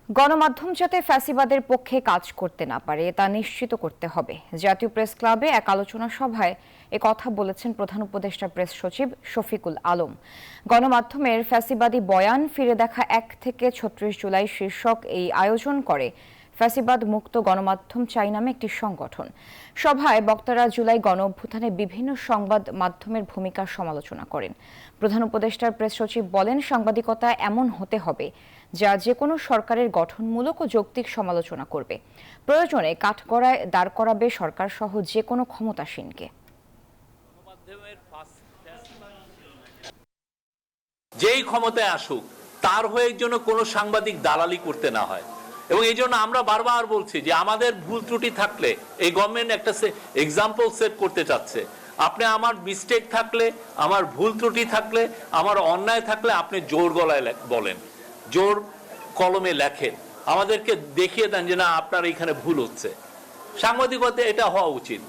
গণমাধ্যম যাতে ফ্যাসিবাদের পক্ষে কাজ করতে না পারে তা নিশ্চিত করতে হবে। জাতীয় প্রেস ক্লাবে এক আলোচনা সভায় কথা বলেছেন প্রধান উপদেষ্টা প্রেস সচিব শফিকুল আলম। গণমাধ্যমের ফ্যাসিবাদী বয়ান ফিরে দেখা 1 থেকে 36 জুলাই শীর্ষক এই আয়োজন করে ফ্যাসিবাদ মুক্ত গণমাধ্যম চাই নামে একটি সংগঠন। সভায় বক্তারা জুলাই গণ অভ্যুত্থানে বিভিন্ন সংবাদ মাধ্যমের ভূমিকা সমালোচনা করেন। প্রধান উপদেষ্টার প্রেস সচিব বলেন, সাংবাদিকতা এমন হতে হবে যা যে কোনো সরকারের গঠনমূলক ও যৌক্তিক সমালোচনা করবে, প্রয়োজনে কাঠগড়ায় দাঁড় করাবে সরকার সহ যে কোনো ক্ষমতাসীনকে। যেই ক্ষমতায় আসুক তার হয়ে জন্য কোনো সাংবাদিক দালালি করতে না হয়। এবং এই জন্য আমরা বারবার বলছি যে আমাদের ভুল ত্রুটি থাকলে এই গভর্নমেন্ট একটা এক্সাম্পল সেট করতে চাচ্ছে। আপনি আমার মিস্টেক থাকলে, আমার ভুল ত্রুটি থাকলে, আমার অন্যায় থাকলে আপনি জোর গলায় বলেন, জোর কলমে লেখেন, আমাদেরকে দেখিয়ে দেন যে না আপনার এখানে ভুল হচ্ছে। সাংবাদিকতা এটা হওয়া উচিত।